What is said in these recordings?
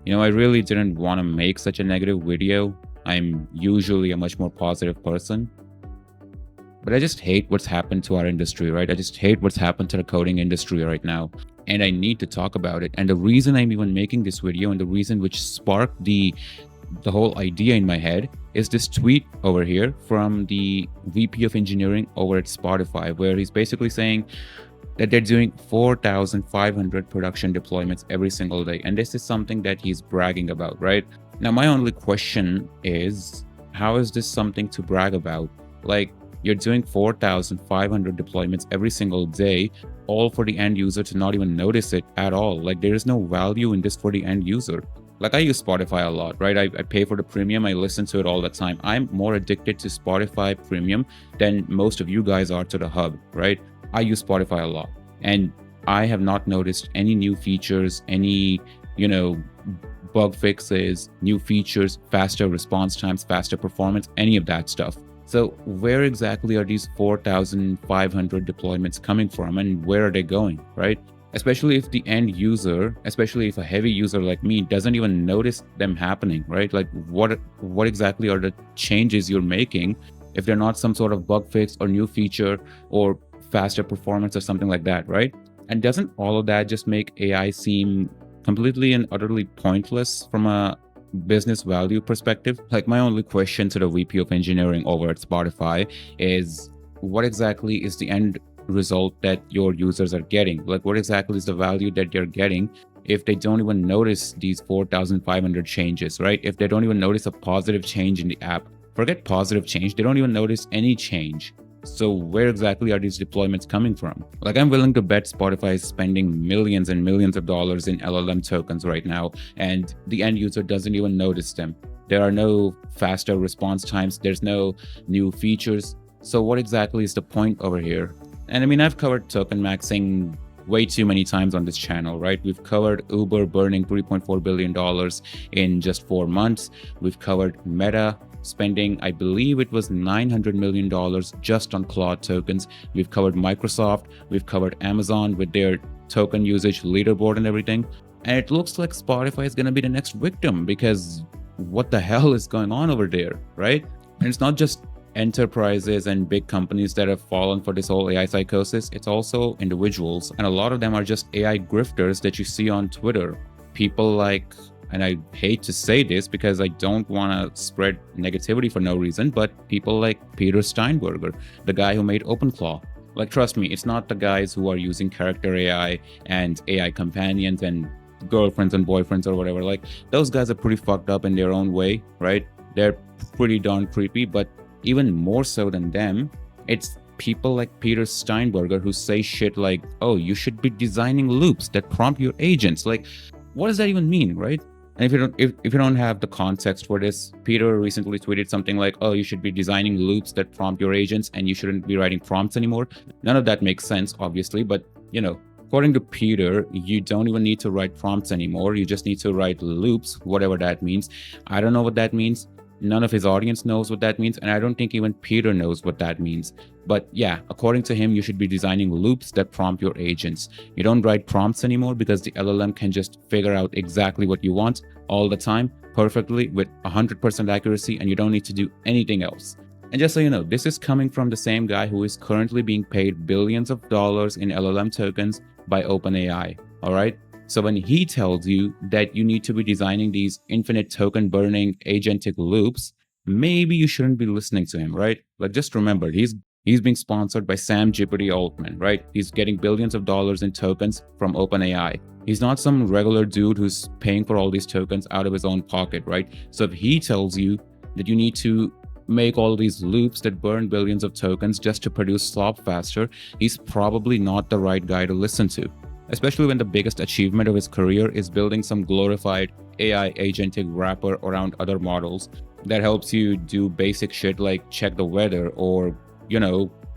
I really didn't want to make such a negative video. I'm usually a much more positive person. But I just hate what's happened to our industry, right? I just hate what's happened to the coding industry right now. And I need to talk about it. And the reason I'm even making this video, and the reason which sparked the whole idea in my head, is this tweet over here from the VP of engineering over at Spotify, where he's basically saying that they're doing 4,500 production deployments every single day. And this is something that he's bragging about, right? Now, my only question is, how is this something to brag about? Like, you're doing 4,500 deployments every single day, all for the end user to not even notice it at all. Like, there is no value in this for the end user. Like, I use Spotify a lot, right? I pay for the premium. I listen to it all the time. I'm more addicted to Spotify premium than most of you guys are to the hub, right? I use Spotify a lot, and I have not noticed any new features, any, bug fixes, new features, faster response times, faster performance, any of that stuff. So where exactly are these 4,500 deployments coming from, and where are they going, right? Especially if the end user, especially if a heavy user like me doesn't even notice them happening, right? Like what exactly are the changes you're making if they're not some sort of bug fix or new feature or faster performance or something like that, right? And doesn't all of that just make AI seem completely and utterly pointless from a business value perspective? Like, my only question to the VP of engineering over at Spotify is, what exactly is the end result that your users are getting? Like, what exactly is the value that they're getting if they don't even notice these 4,500 changes, right? If they don't even notice a positive change in the app, forget positive change, they don't even notice any change. So where exactly are these deployments coming from? Like, I'm willing to bet Spotify is spending millions and millions of dollars in LLM tokens right now, and the end user doesn't even notice them. There are no faster response times. There's no new features. So what exactly is the point over here? And I mean, I've covered token maxing way too many times on this channel, right? We've covered Uber burning $3.4 billion in just 4 months. We've covered Meta spending, I believe it was $900 million just on Claude tokens. We've covered Microsoft. We've covered Amazon with their token usage leaderboard and everything. And it looks like Spotify is going to be the next victim, because what the hell is going on over there, right? And it's not just enterprises and big companies that have fallen for this whole AI psychosis. It's also individuals. And a lot of them are just AI grifters that you see on Twitter. People like, and I hate to say this because I don't want to spread negativity for no reason, but people like Peter Steinberger, the guy who made OpenClaw. Like, trust me, it's not the guys who are using character AI and AI companions and girlfriends and boyfriends or whatever. Like, those guys are pretty fucked up in their own way, right? They're pretty darn creepy, but even more so than them, it's people like Peter Steinberger who say shit like, oh, you should be designing loops that prompt your agents. Like, what does that even mean, right? And if you don't have the context for this, Peter recently tweeted something like, oh, you should be designing loops that prompt your agents and you shouldn't be writing prompts anymore. None of that makes sense, obviously, but according to Peter, you don't even need to write prompts anymore. You just need to write loops, whatever that means. I don't know what that means. None of his audience knows what that means, and I don't think even Peter knows what that means. But yeah, according to him, you should be designing loops that prompt your agents. You don't write prompts anymore because the LLM can just figure out exactly what you want all the time, perfectly, with 100% accuracy, and you don't need to do anything else. And just so you know, this is coming from the same guy who is currently being paid billions of dollars in LLM tokens by OpenAI, all right? So when he tells you that you need to be designing these infinite token burning agentic loops, maybe you shouldn't be listening to him, right? Like, just remember, he's being sponsored by Sam Altman, right? He's getting billions of dollars in tokens from OpenAI. He's not some regular dude who's paying for all these tokens out of his own pocket, right? So if he tells you that you need to make all these loops that burn billions of tokens just to produce slop faster, he's probably not the right guy to listen to. Especially when the biggest achievement of his career is building some glorified AI agentic wrapper around other models that helps you do basic shit like check the weather or,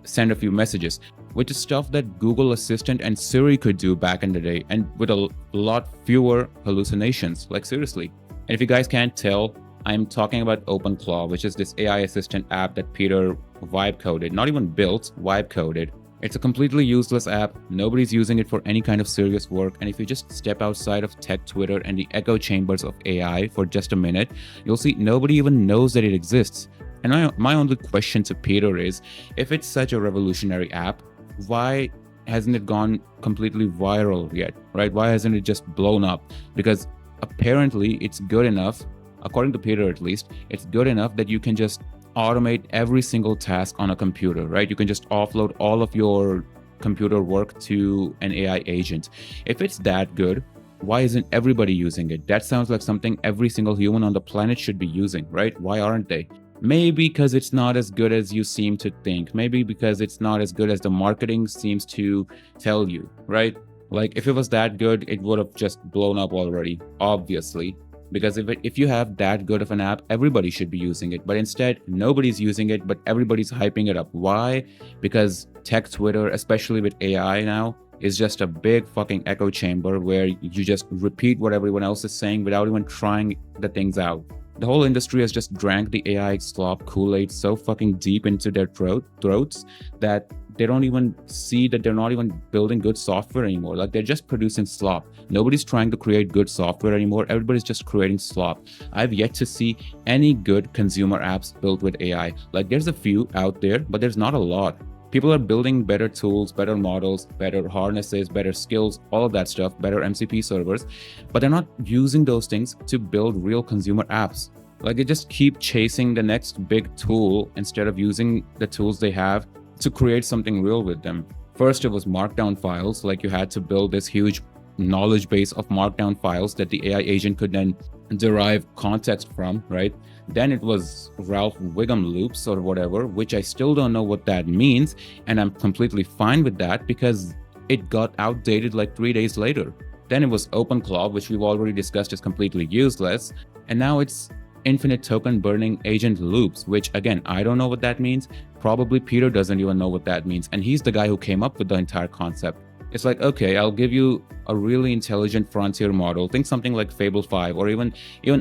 send a few messages, which is stuff that Google Assistant and Siri could do back in the day, and with a lot fewer hallucinations, like, seriously. And if you guys can't tell, I'm talking about OpenClaw, which is this AI assistant app that Peter vibe coded, not even built, vibe coded. It's a completely useless app. Nobody's using it for any kind of serious work. And if you just step outside of tech Twitter and the echo chambers of AI for just a minute, you'll see nobody even knows that it exists. And my only question to Peter is, if it's such a revolutionary app, why hasn't it gone completely viral yet, right? Why hasn't it just blown up? Because apparently it's good enough, according to Peter at least, it's good enough that you can just automate every single task on a computer, right? You can just offload all of your computer work to an AI agent. If it's that good, why isn't everybody using it? That sounds like something every single human on the planet should be using, right? Why aren't they? Maybe because it's not as good as you seem to think. Maybe because it's not as good as the marketing seems to tell you, right? Like if it was that good, it would have just blown up already, obviously. Because if you have that good of an app, everybody should be using it. But instead, nobody's using it, but everybody's hyping it up. Why? Because tech Twitter, especially with AI now, is just a big fucking echo chamber where you just repeat what everyone else is saying without even trying the things out. The whole industry has just drank the AI slop Kool-Aid so fucking deep into their throats that they don't even see that they're not even building good software anymore. Like they're just producing slop. Nobody's trying to create good software anymore. Everybody's just creating slop. I've yet to see any good consumer apps built with AI. Like there's a few out there, but there's not a lot. People are building better tools, better models, better harnesses, better skills, all of that stuff, better MCP servers, but they're not using those things to build real consumer apps. Like they just keep chasing the next big tool instead of using the tools they have to create something real with them. First, it was markdown files, like you had to build this huge knowledge base of markdown files that the AI agent could then derive context from, right? Then it was Ralph Wiggum loops or whatever, which I still don't know what that means. And I'm completely fine with that because it got outdated like 3 days later. Then it was OpenClaw, which we've already discussed is completely useless. And now it's infinite token burning agent loops, which again, I don't know what that means. Probably Peter doesn't even know what that means. And he's the guy who came up with the entire concept. It's like, okay, I'll give you a really intelligent frontier model. Think something like Fable 5 or even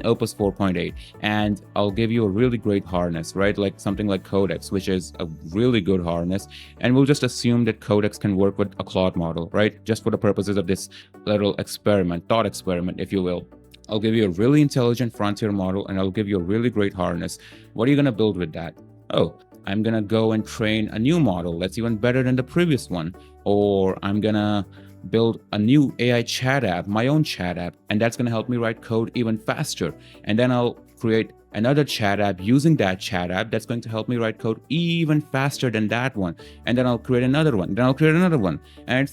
Opus 4.8. And I'll give you a really great harness, right? Like something like Codex, which is a really good harness. And we'll just assume that Codex can work with a Claude model, right? Just for the purposes of this little experiment, thought experiment, if you will. I'll give you a really intelligent frontier model and I'll give you a really great harness. What are you going to build with that? Oh, I'm going to go and train a new model that's even better than the previous one. Or I'm going to build a new AI chat app, my own chat app, and that's going to help me write code even faster. And then I'll create another chat app using that chat app that's going to help me write code even faster than that one. And then I'll create another one. Then I'll create another one. And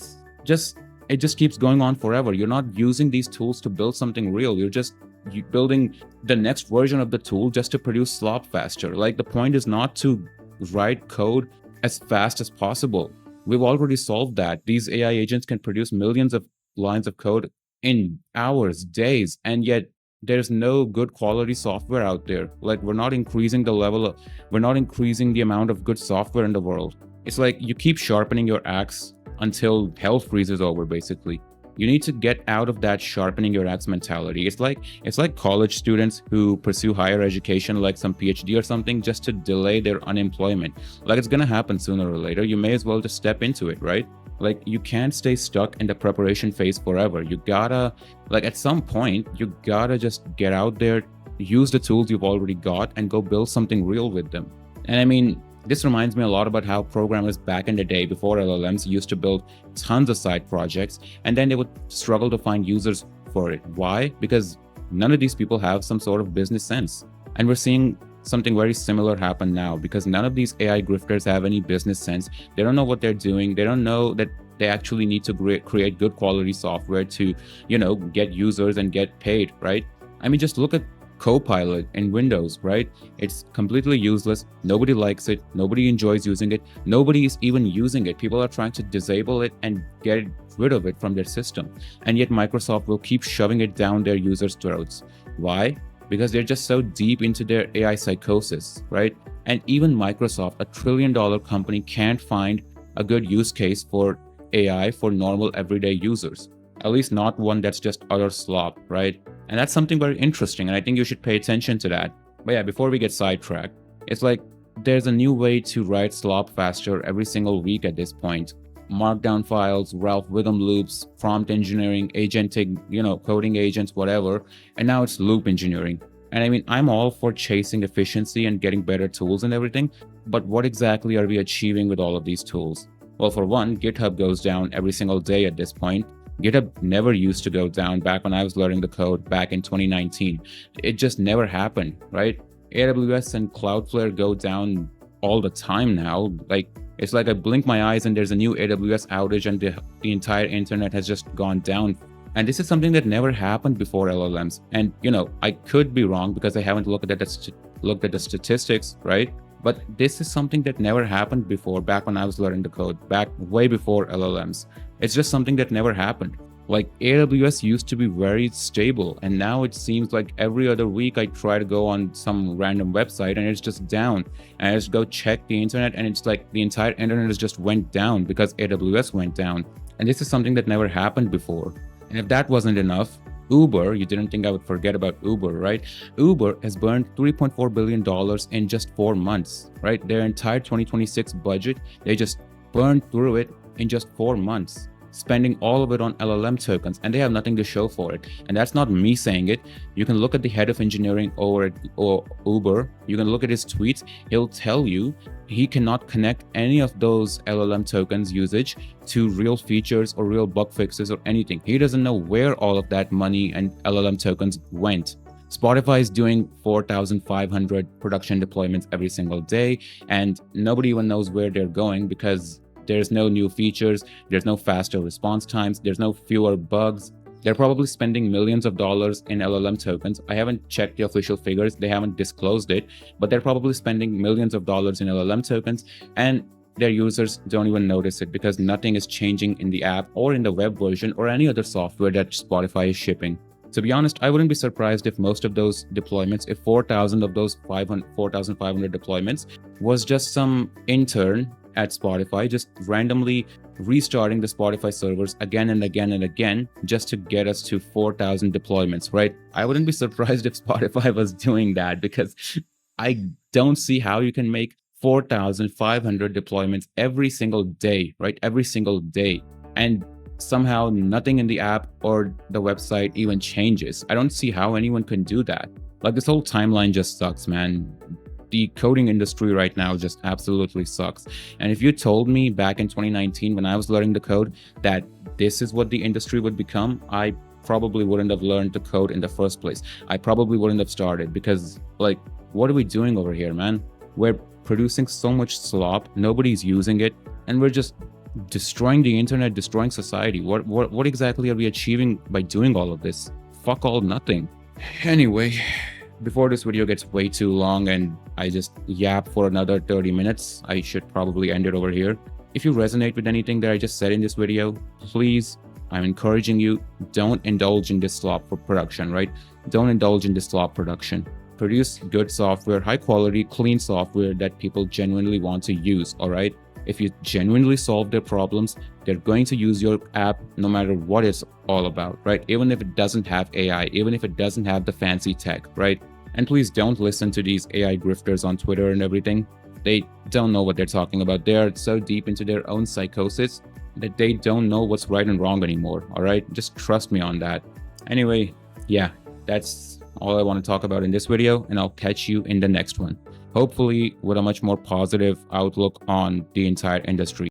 it just keeps going on forever. You're not using these tools to build something real. You're building the next version of the tool just to produce slop faster. Like the point is not to write code as fast as possible. We've already solved that. These AI agents can produce millions of lines of code in hours, days, and yet there's no good quality software out there. Like we're not increasing the amount of good software in the world. It's like you keep sharpening your axe until hell freezes over, basically. You need to get out of that sharpening your axe mentality. It's like college students who pursue higher education, like some PhD or something, just to delay their unemployment. Like it's gonna happen sooner or later. You may as well just step into it, right? Like you can't stay stuck in the preparation phase forever. You gotta, like at some point, you gotta just get out there, use the tools you've already got and go build something real with them. And I mean, this reminds me a lot about how programmers back in the day before LLMs used to build tons of side projects and then they would struggle to find users for it. Why? Because none of these people have some sort of business sense. And we're seeing something very similar happen now because none of these AI grifters have any business sense. They don't know what they're doing. They don't know that they actually need to create good quality software to, get users and get paid, right? I mean, just look at Copilot in Windows, right? It's completely useless. Nobody likes it. Nobody enjoys using it. Nobody is even using it. People are trying to disable it and get rid of it from their system. And yet Microsoft will keep shoving it down their users' throats. Why? Because they're just so deep into their AI psychosis, right? And even Microsoft, $1 trillion company, can't find a good use case for AI for normal everyday users. At least not one that's just utter slop, right? And that's something very interesting, and I think you should pay attention to that. But yeah, before we get sidetracked, it's like there's a new way to write slop faster every single week at this point. Markdown files, Ralph Rhythm loops, prompt engineering, agentic, coding agents, whatever. And now it's loop engineering. And I mean, I'm all for chasing efficiency and getting better tools and everything, but what exactly are we achieving with all of these tools? Well, for one, GitHub goes down every single day at this point. GitHub never used to go down back when I was learning the code back in 2019. It just never happened, right? AWS and Cloudflare go down all the time now. Like, it's like I blink my eyes and there's a new AWS outage and the entire internet has just gone down. And this is something that never happened before LLMs. And, I could be wrong because I haven't looked at the statistics, right? But this is something that never happened before back when I was learning the code, back way before LLMs. It's just something that never happened. Like, AWS used to be very stable, and now it seems like every other week I try to go on some random website and it's just down. And I just go check the internet and it's like the entire internet has just went down because AWS went down. And this is something that never happened before. And if that wasn't enough, Uber, you didn't think I would forget about Uber, right? Uber has burned $3.4 billion in just 4 months, right? Their entire 2026 budget, they just burned through it in just 4 months, spending all of it on LLM tokens, and they have nothing to show for it. And that's not me saying it. You can look at the head of engineering over at Uber. You can look at his tweets. He'll tell you he cannot connect any of those LLM tokens usage to real features or real bug fixes or anything. He doesn't know where all of that money and LLM tokens went. Spotify is doing 4,500 production deployments every single day, and nobody even knows where they're going because there's no new features, there's no faster response times, there's no fewer bugs. They're probably spending millions of dollars in LLM tokens. I haven't checked the official figures, they haven't disclosed it, but they're probably spending millions of dollars in LLM tokens, and their users don't even notice it because nothing is changing in the app or in the web version or any other software that Spotify is shipping. To be honest, I wouldn't be surprised if most of those deployments, if 4,000 of those 4,500 deployments was just some intern at Spotify just randomly restarting the Spotify servers again and again and again just to get us to 4,000 deployments, right? I wouldn't be surprised if Spotify was doing that because I don't see how you can make 4,500 deployments every single day, right? Every single day. And somehow nothing in the app or the website even changes. I don't see how anyone can do that. Like, this whole timeline just sucks, man. The coding industry right now just absolutely sucks. And if you told me back in 2019 when I was learning the code that this is what the industry would become, I probably wouldn't have learned to code in the first place. I probably wouldn't have started because, like, what are we doing over here, man? We're producing so much slop, nobody's using it, and we're just destroying the internet, destroying society. What exactly are we achieving by doing all of this? Fuck all, nothing. Anyway, before this video gets way too long and I just yap for another 30 minutes, I should probably end it over here. If you resonate with anything that I just said in this video, please, I'm encouraging you, don't indulge in this slop for production, right? Don't indulge in this slop production. Produce good software, high quality, clean software that people genuinely want to use, all right? If you genuinely solve their problems, they're going to use your app no matter what it's all about, right? Even if it doesn't have AI, even if it doesn't have the fancy tech, right? And please don't listen to these AI grifters on Twitter and everything. They don't know what they're talking about. They are so deep into their own psychosis that they don't know what's right and wrong anymore, all right? Just trust me on that. Anyway, yeah, that's all I want to talk about in this video, and I'll catch you in the next one. Hopefully with a much more positive outlook on the entire industry.